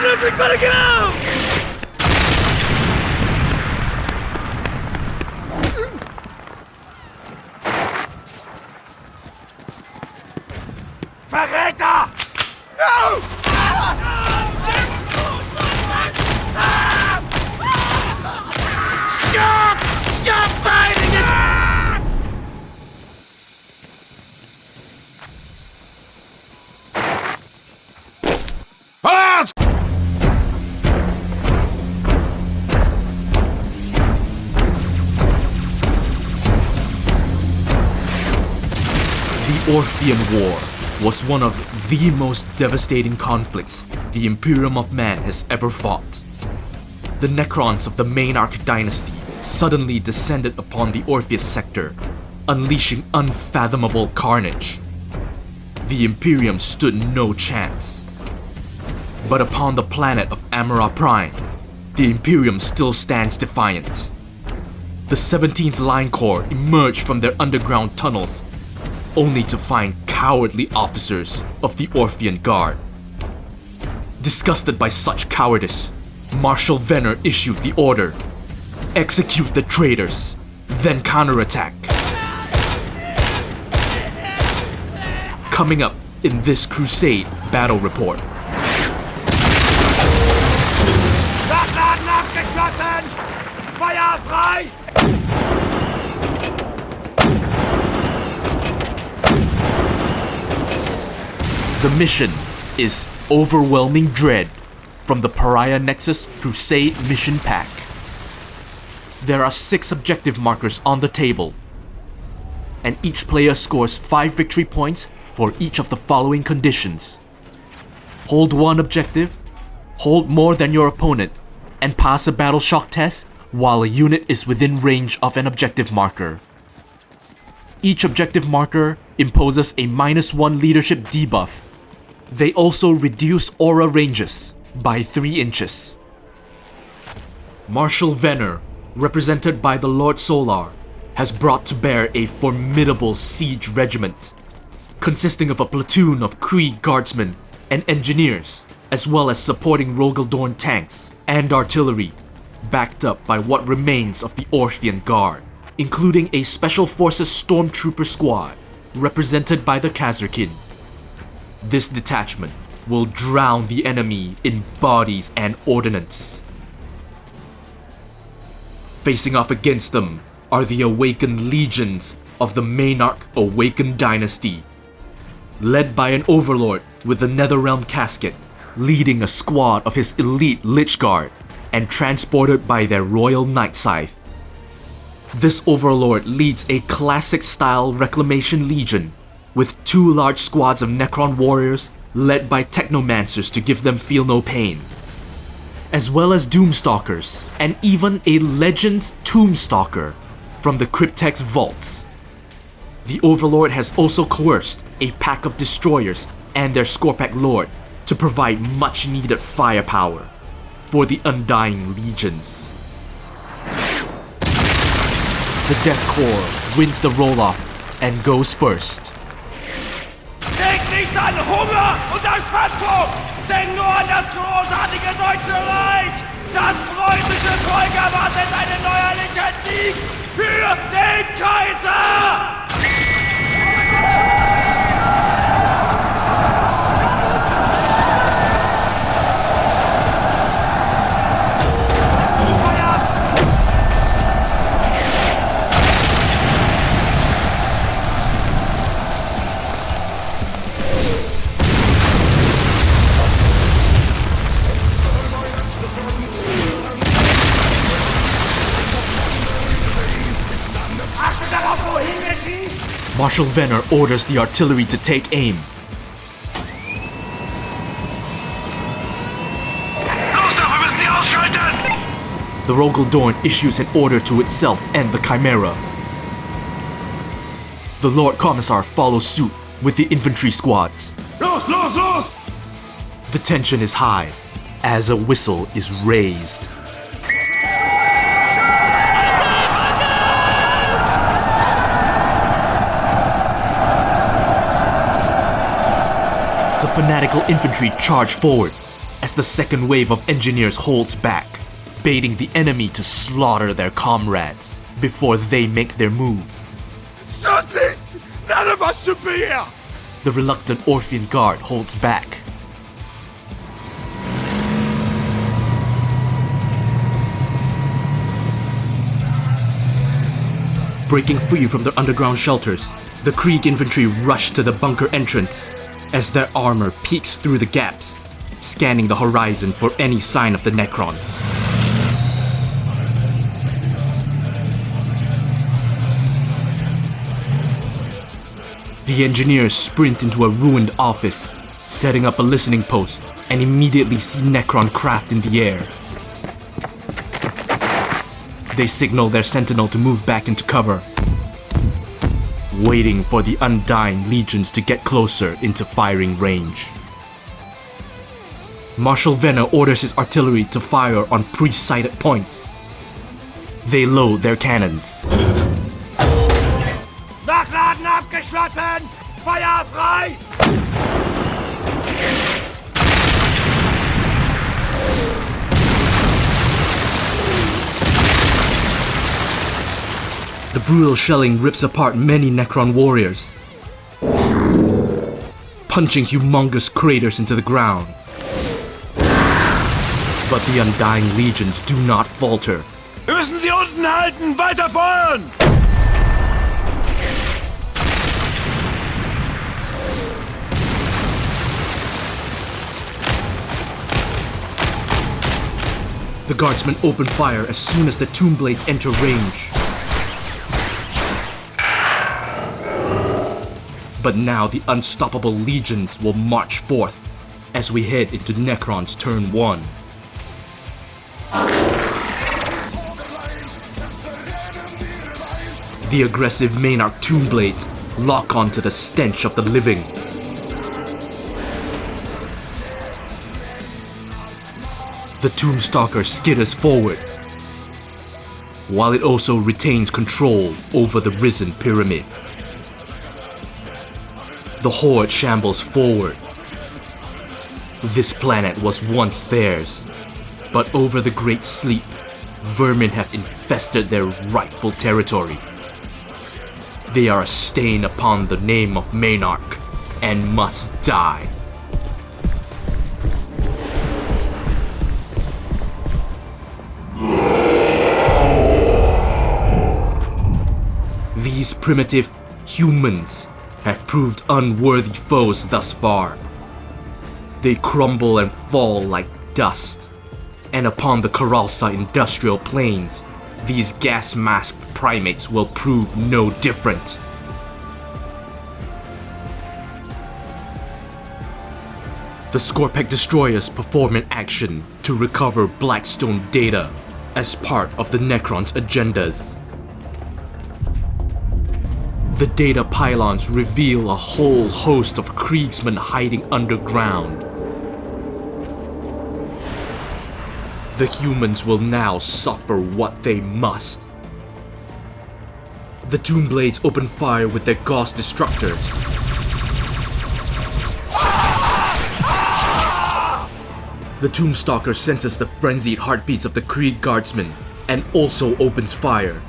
Everybody go! Verräter! No! Stop! Stop fighting this! Halt! The Orphean War was one of the most devastating conflicts the Imperium of Man has ever fought. The Necrons of the Maynarkh Dynasty suddenly descended upon the Orpheus Sector, unleashing unfathomable carnage. The Imperium stood no chance. But upon the planet of Amarah Prime, the Imperium still stands defiant. The 17th Line Korps emerged from their underground tunnels, only to find cowardly officers of the Orphean Guard. Disgusted by such cowardice, Marshal Venner issued the order: execute the traitors, then counterattack. Coming up in this Crusade battle report. Dachladen abgeschlossen! Feuer frei! The mission is Overwhelming Dread from the Pariah Nexus Crusade Mission Pack. There are 6 objective markers on the table, and each player scores 5 victory points for each of the following conditions. Hold 1 objective, hold more than your opponent, and pass a battle shock test while a unit is within range of an objective marker. Each objective marker imposes a -1 leadership debuff. They also reduce aura ranges by 3 inches. Marshal Venner, represented by the Lord Solar, has brought to bear a formidable siege regiment, consisting of a platoon of Krieg guardsmen and engineers, as well as supporting Rogaldorn tanks and artillery, backed up by what remains of the Orphean Guard, including a Special Forces Stormtrooper squad, represented by the Khazarkin. This detachment will drown the enemy in bodies and ordnance. Facing off against them are the Awakened Legions of the Maynarkh Awakened Dynasty, led by an overlord with the Netherrealm casket, leading a squad of his elite Lich Guard and transported by their Royal Knight Scythe. This overlord leads a classic-style Reclamation Legion with 2 large squads of Necron warriors led by Technomancers to give them feel no pain, as well as Doomstalkers, and even a Legends Tombstalker from the Cryptex Vaults. The Overlord has also coerced a pack of destroyers and their Scorpack Lord to provide much-needed firepower for the Undying Legions. The Death Korps wins the roll-off and goes first. Denk nicht an Hunger und Erschöpfung! Denk nur an das großartige Deutsche Reich! Das preußische Volk erwartet einen neuerlichen Sieg für den Kaiser! Marshal Venner orders the artillery to take aim. Los doch, wir müssen sie ausschalten! The Rogaldorn issues an order to itself and the Chimera. The Lord Commissar follows suit with the infantry squads. Los, los, los! The tension is high as a whistle is raised. The fanatical infantry charge forward as the second wave of engineers holds back, baiting the enemy to slaughter their comrades before they make their move. Stop this! None of us should be here! The reluctant Orphean Guard holds back. Breaking free from their underground shelters, the Krieg infantry rush to the bunker entrance as their armor peeks through the gaps, scanning the horizon for any sign of the Necrons. The engineers sprint into a ruined office, setting up a listening post, and immediately see Necron craft in the air. They signal their sentinel to move back into cover, waiting for the undying legions to get closer into firing range. Marshal Venner orders his artillery to fire on pre-sighted points. They load their cannons. Nachladen abgeschlossen! Feuer frei! The brutal shelling rips apart many Necron warriors, punching humongous craters into the ground. But the undying legions do not falter. Wir müssen sie unten halten! Weiter feuern! The guardsmen open fire as soon as the tomb blades enter range. But now the unstoppable legions will march forth as we head into Necron's turn 1. The aggressive Maynarkh tomb blades lock onto the stench of the living. The Tombstalker skitters forward, while it also retains control over the risen pyramid. The Horde shambles forward. This planet was once theirs, but over the Great Sleep, vermin have infested their rightful territory. They are a stain upon the name of Maynarkh and must die. These primitive humans have proved unworthy foes thus far. They crumble and fall like dust, and upon the Karalsa Industrial Plains, these gas-masked primates will prove no different. The Scorpec destroyers perform an action to recover Blackstone data as part of the Necrons' agendas. The data pylons reveal a whole host of Kriegsmen hiding underground. The humans will now suffer what they must. The Tomb Blades open fire with their Gauss destructors. The Tombstalker senses the frenzied heartbeats of the Krieg guardsmen and also opens fire.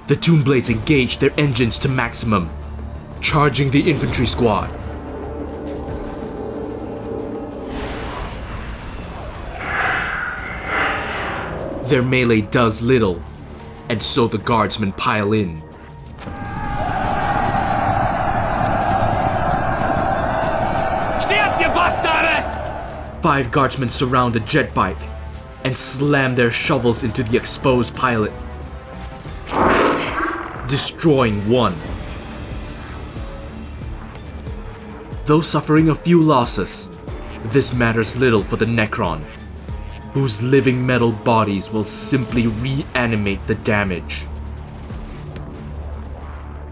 The Tomb Blades engage their engines to maximum, charging the infantry squad. Their melee does little, and so the guardsmen pile in. Stirbt, ihr Bastarde! 5 guardsmen surround a jet bike and slam their shovels into the exposed pilot, destroying one. Though suffering a few losses, this matters little for the Necron, whose living metal bodies will simply reanimate the damage.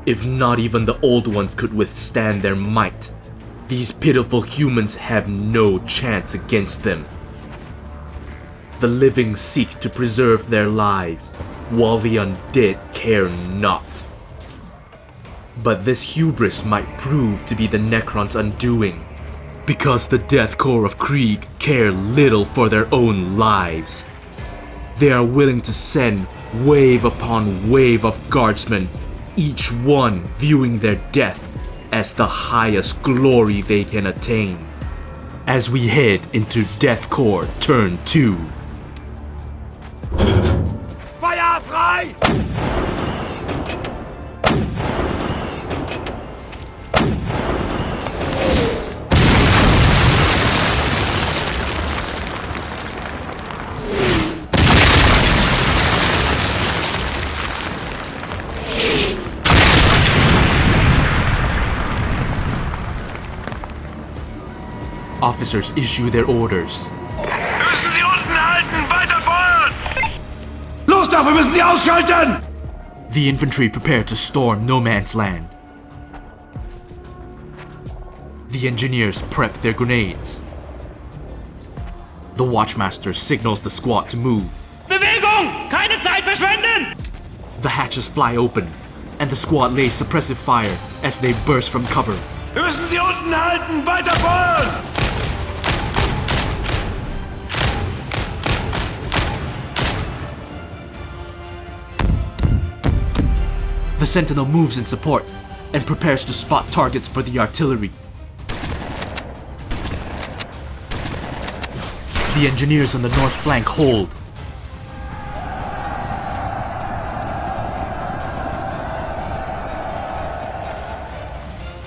If not even the old ones could withstand their might, these pitiful humans have no chance against them. The living seek to preserve their lives, while the undead care not. But this hubris might prove to be the Necrons' undoing, because the Death Korps of Krieg care little for their own lives. They are willing to send wave upon wave of guardsmen, each one viewing their death as the highest glory they can attain. As we head into Death Korps Turn 2. Feuer frei! Officers issue their orders. Müssen Sie unten halten! Weiter feuern! Los da, wir müssen sie ausschalten! The infantry prepare to storm no man's land. The engineers prep their grenades. The watchmaster signals the squad to move. Bewegung! Keine Zeit verschwenden! The hatches fly open, and the squad lays suppressive fire as they burst from cover. Wir müssen sie unten halten! Weiter feuern! The sentinel moves in support and prepares to spot targets for the artillery. The engineers on the north flank hold.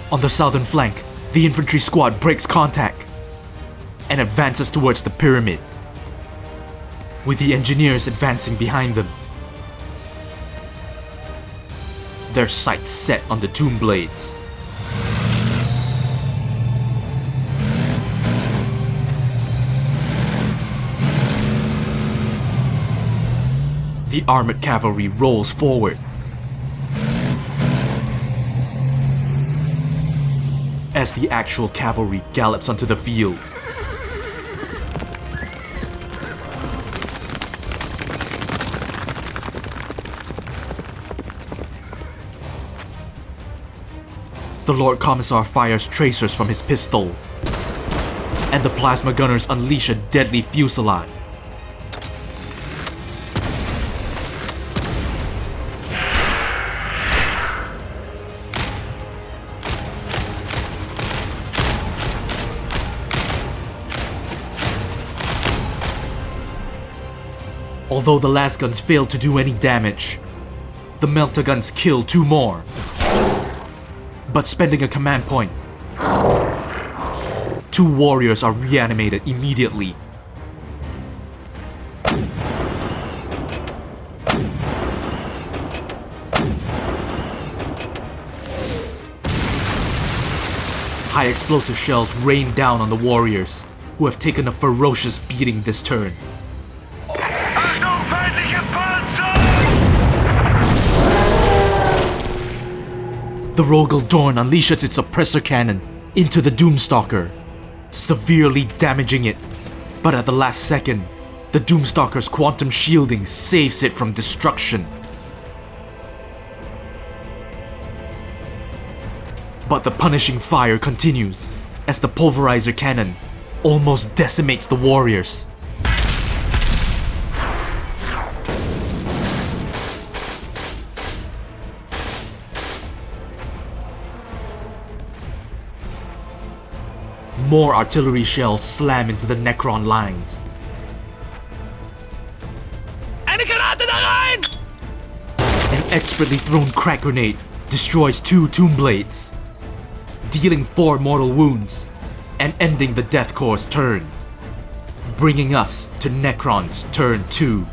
On the southern flank, the infantry squad breaks contact and advances towards the pyramid, with the engineers advancing behind them. Their sights set on the tomb blades. The armored cavalry rolls forward. As the actual cavalry gallops onto the field. The Lord Commissar fires tracers from his pistol, and the plasma gunners unleash a deadly fusillade. Although the last guns failed to do any damage, the melter guns kill two more. But spending a command point, two warriors are reanimated immediately. High explosive shells rain down on the warriors, who have taken a ferocious beating this turn. Achtung, feindliche Panzer! The Rogel Dorn unleashes its oppressor cannon into the Doomstalker, severely damaging it. But at the last second, the Doomstalker's quantum shielding saves it from destruction. But the punishing fire continues as the pulverizer cannon almost decimates the warriors. More artillery shells slam into the Necron lines. Eine Granate da rein! An expertly thrown crack grenade destroys two tomb blades, dealing 4 mortal wounds and ending the Death Korps' turn, bringing us to Necron's turn 2.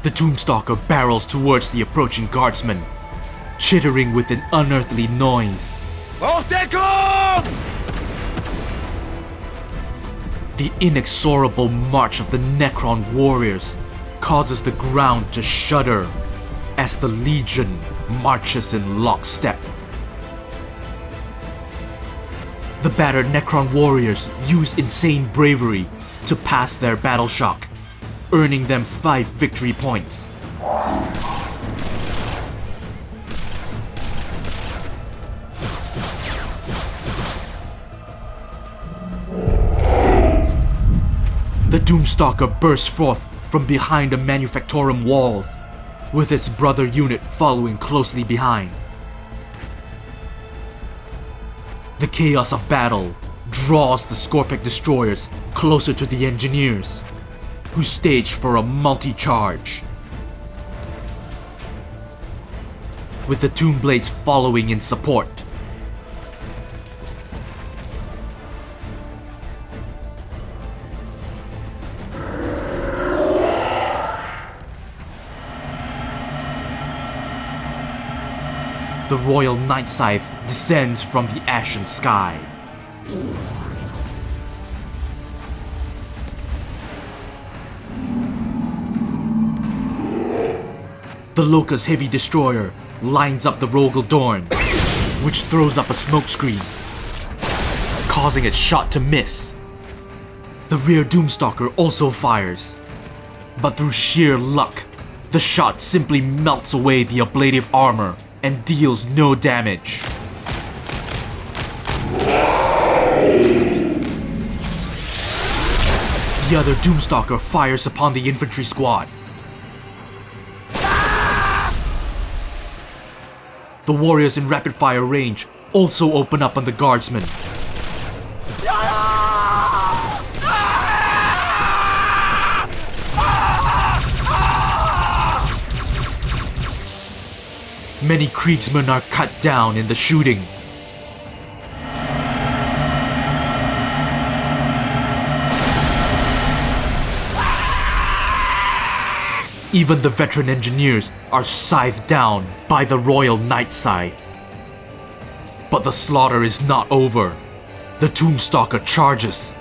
The Doomstalker barrels towards the approaching guardsmen, chittering with an unearthly noise. Hochdeckung! The inexorable march of the Necron warriors causes the ground to shudder as the Legion marches in lockstep. The battered Necron warriors use insane bravery to pass their battle shock, earning them 5 victory points. The Doomstalker bursts forth from behind the Manufactorum walls, with its brother unit following closely behind. The chaos of battle draws the Scorpic destroyers closer to the engineers, who stage for a multi-charge. With the Tomb Blades following in support. The Royal Night Scythe descends from the ashen sky. The Locust Heavy Destroyer lines up the Rogel Dorn, which throws up a smokescreen, causing its shot to miss. The rear Doomstalker also fires, but through sheer luck, the shot simply melts away the ablative armor and deals no damage. The other Doomstalker fires upon the infantry squad. The warriors in rapid-fire range also open up on the guardsmen. Many Kriegsmen are cut down in the shooting. Even the veteran engineers are scythed down by the Royal Night Scythe. But the slaughter is not over. The Doomstalker charges.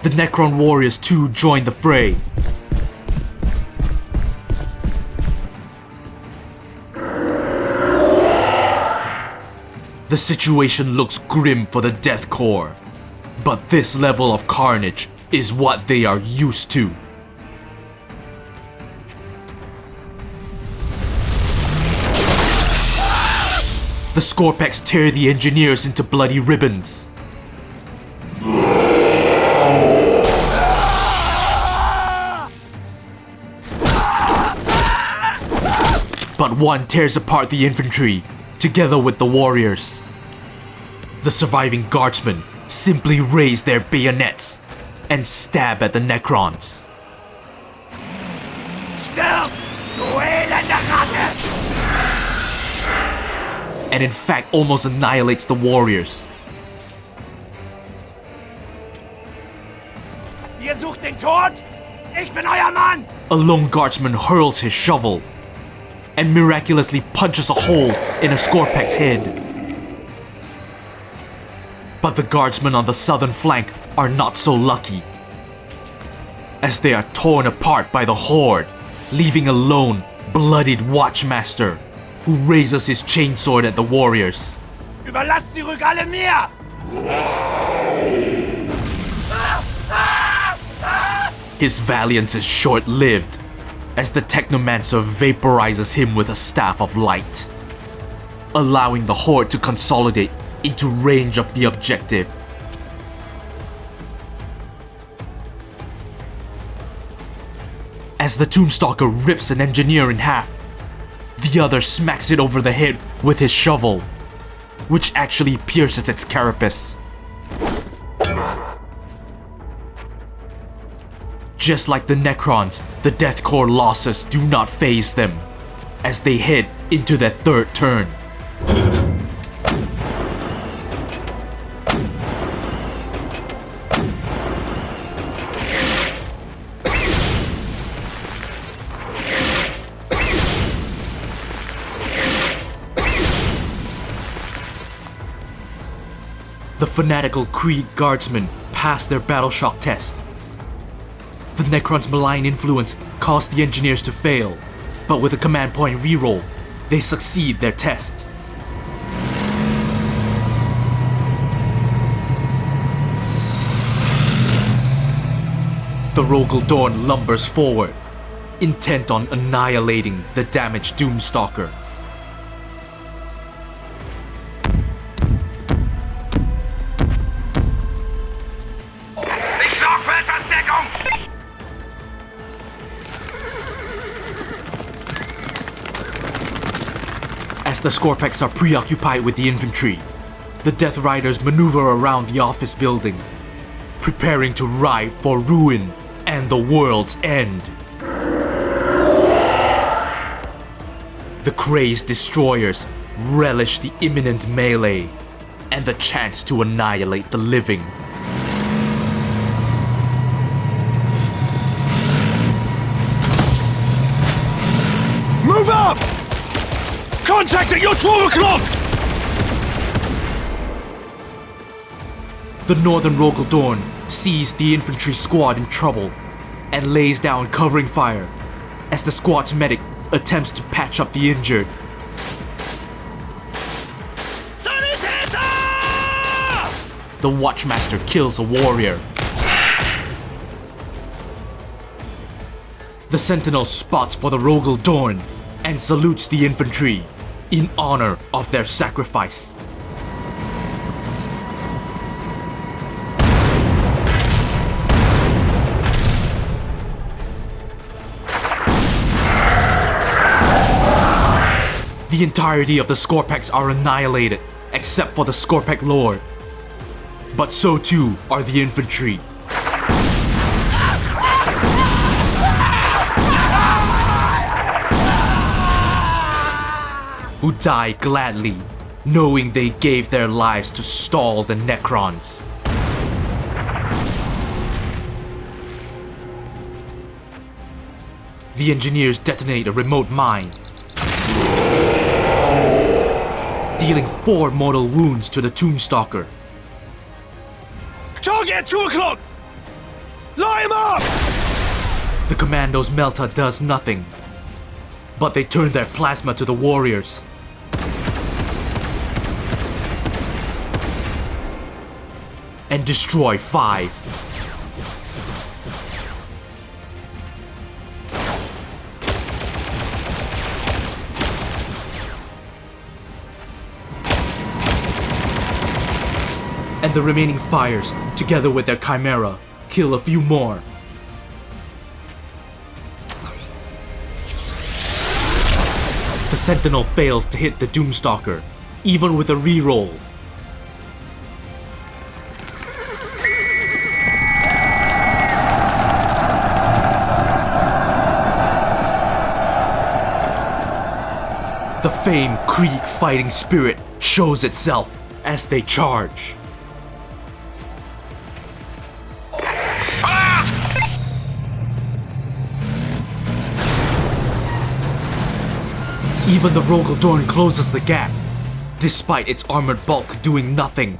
The Necron warriors too join the fray. The situation looks grim for the Death Korps, but this level of carnage is what they are used to. The Scorpex tear the engineers into bloody ribbons. But one tears apart the infantry, together with the warriors. The surviving guardsmen simply raise their bayonets and stab at the Necrons. Stirb, du elende Ratte! And in fact almost annihilates the warriors. Ihr sucht den Tod? Ich bin euer Mann! A lone guardsman hurls his shovel and miraculously punches a hole in a Scorpec's head. But the guardsmen on the southern flank are not so lucky, as they are torn apart by the Horde, leaving a lone, bloodied Watchmaster who raises his chainsword at the warriors. Überlasst die Regale mir! His valiance is short-lived, as the Technomancer vaporizes him with a staff of light, allowing the Horde to consolidate into range of the objective. As the Doomstalker rips an engineer in half, the other smacks it over the head with his shovel, which actually pierces its carapace. Just like the Necrons, the Death Korps losses do not faze them, as they head into their third turn. The fanatical Krieg guardsmen pass their battle shock test. The Necron's malign influence caused the engineers to fail, but with a command point reroll, they succeed their test. The Rogel Dorn lumbers forward, intent on annihilating the damaged Doomstalker. Ich sorge für etwas Deckung! As the Skorpeks are preoccupied with the infantry, the Death Riders maneuver around the office building, preparing to ride for ruin and the world's end. The crazed destroyers relish the imminent melee and the chance to annihilate the living. Move up! Contact at your 12 o'clock! The Northern Rogel Dorn sees the infantry squad in trouble and lays down covering fire as the squad's medic attempts to patch up the injured. Sanitäter! The Watchmaster kills a warrior. The Sentinel spots for the Rogel Dorn and salutes the infantry in honor of their sacrifice. The entirety of the Skorpeks are annihilated, except for the Skorpek Lord. But so too are the infantry. Who die gladly, knowing they gave their lives to stall the Necrons. The engineers detonate a remote mine, dealing 4 mortal wounds to the Tombstalker. Target at 2 o'clock! Lie him up! The Commandos' Melta does nothing, but they turn their plasma to the warriors. And destroy 5. And the remaining fires, together with their Chimera, kill a few more. The Sentinel fails to hit the Doomstalker, even with a reroll. The famed Krieg fighting spirit shows itself as they charge. Even the Rogel Dorn closes the gap, despite its armored bulk doing nothing.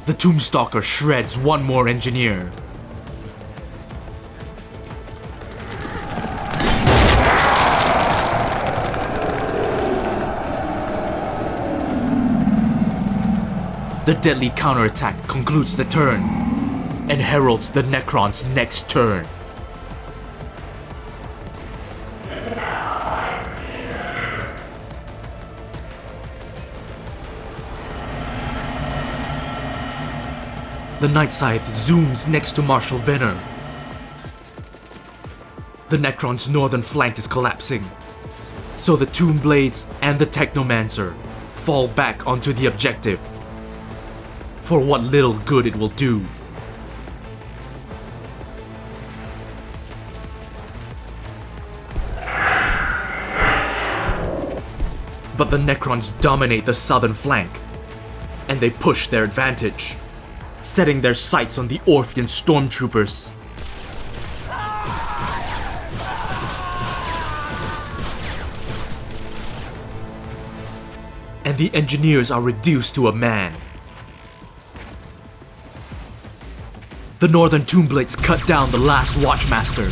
The Tombstalker shreds one more engineer. The deadly counterattack concludes the turn and heralds the Necron's next turn. The Night Scythe zooms next to Marshal Venner. The Necron's northern flank is collapsing, so the Tomb Blades and the Technomancer fall back onto the objective, for what little good it will do. But the Necrons dominate the southern flank, and they push their advantage, setting their sights on the Orphean stormtroopers. And the engineers are reduced to a man. The Northern Tombblades cut down the last Watchmaster,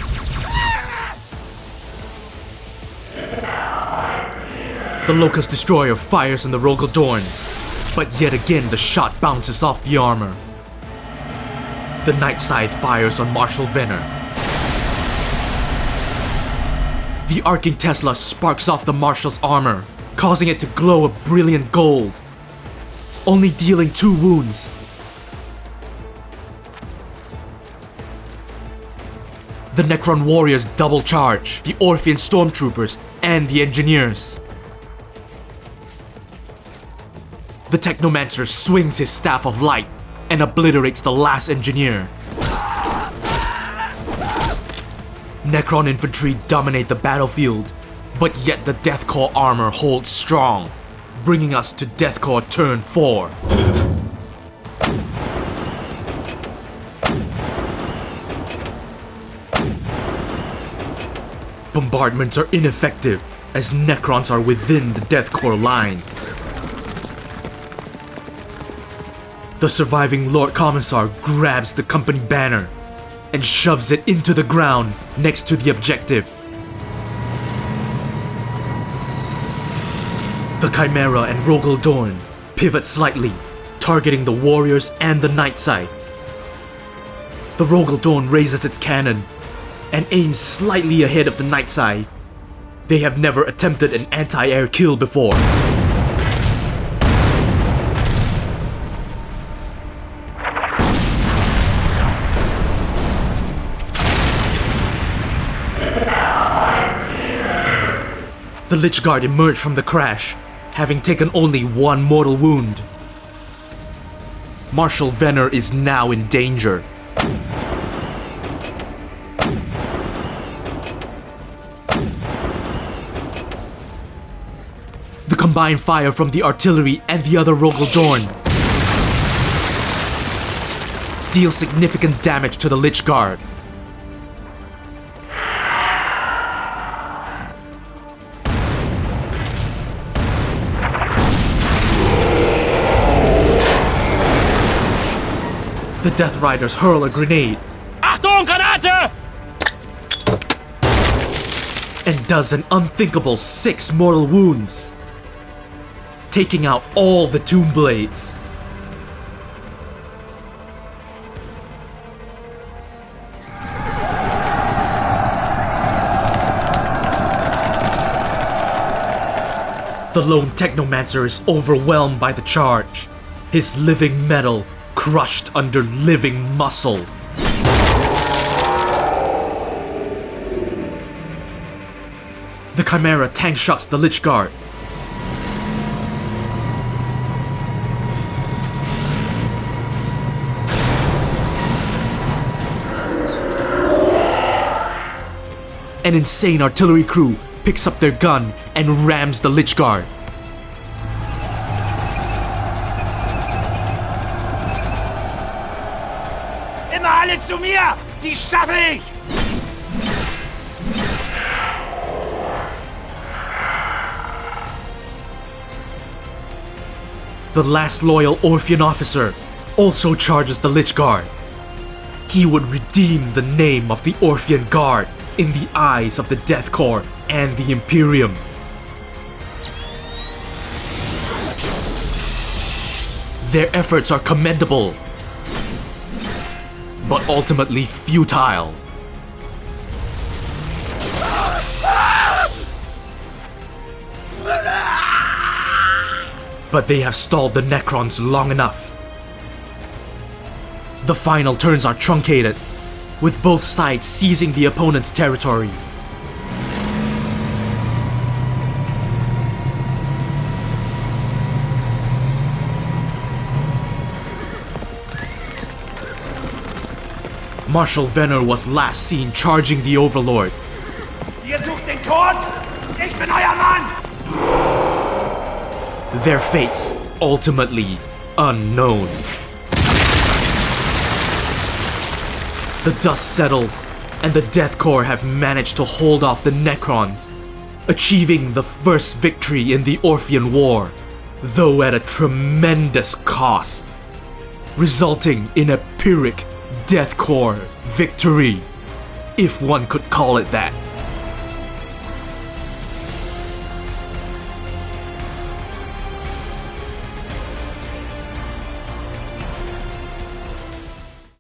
The Locust Destroyer fires on the Rogel Dorn, but yet again the shot bounces off the armor. The Night Scythe fires on Marshal Venner. The Arcing Tesla sparks off the Marshal's armor, causing it to glow a brilliant gold, only dealing 2 wounds. The Necron warriors double charge the Orphean stormtroopers and the engineers. The Technomancer swings his Staff of Light and obliterates the last engineer. Necron infantry dominate the battlefield, but yet the Death Korps armor holds strong, bringing us to Death Korps turn 4. Bombardments are ineffective as Necrons are within the Death Korps lines. The surviving Lord Commissar grabs the company banner and shoves it into the ground next to the objective. The Chimera and Rogel Dorn pivot slightly, targeting the warriors and the Night Scythe. The Rogel Dorn raises its cannon and aims slightly ahead of the Night Scythe. They have never attempted an anti-air kill before. The Lich Guard emerged from the crash, having taken only 1 mortal wound. Marshal Venner is now in danger. The combined fire from the artillery and the other Rogel Dorn deals significant damage to the Lich Guard. The Death Riders hurl a grenade Achtung, Granate! and does an unthinkable 6 mortal wounds, taking out all the Tomb Blades. The lone Technomancer is overwhelmed by the charge, his living metal crushed under living muscle. The Chimera tank shots the Lich Guard. An insane artillery crew picks up their gun and rams the Lich Guard. Immer alle zu mir! Die schaffe ich! The last loyal Orphean officer also charges the Lich Guard. He would redeem the name of the Orphean Guard in the eyes of the Death Korps and the Imperium. Their efforts are commendable, but ultimately futile. But they have stalled the Necrons long enough. The final turns are truncated, with both sides seizing the opponent's territory. Marshal Venner was last seen charging the Overlord. Ihr sucht den Tod? Ich bin euer Mann! Their fates ultimately unknown. The dust settles, and the Death Korps have managed to hold off the Necrons, achieving the first victory in the Orphean War, though at a tremendous cost, resulting in a Pyrrhic Death Korps victory, if one could call it that.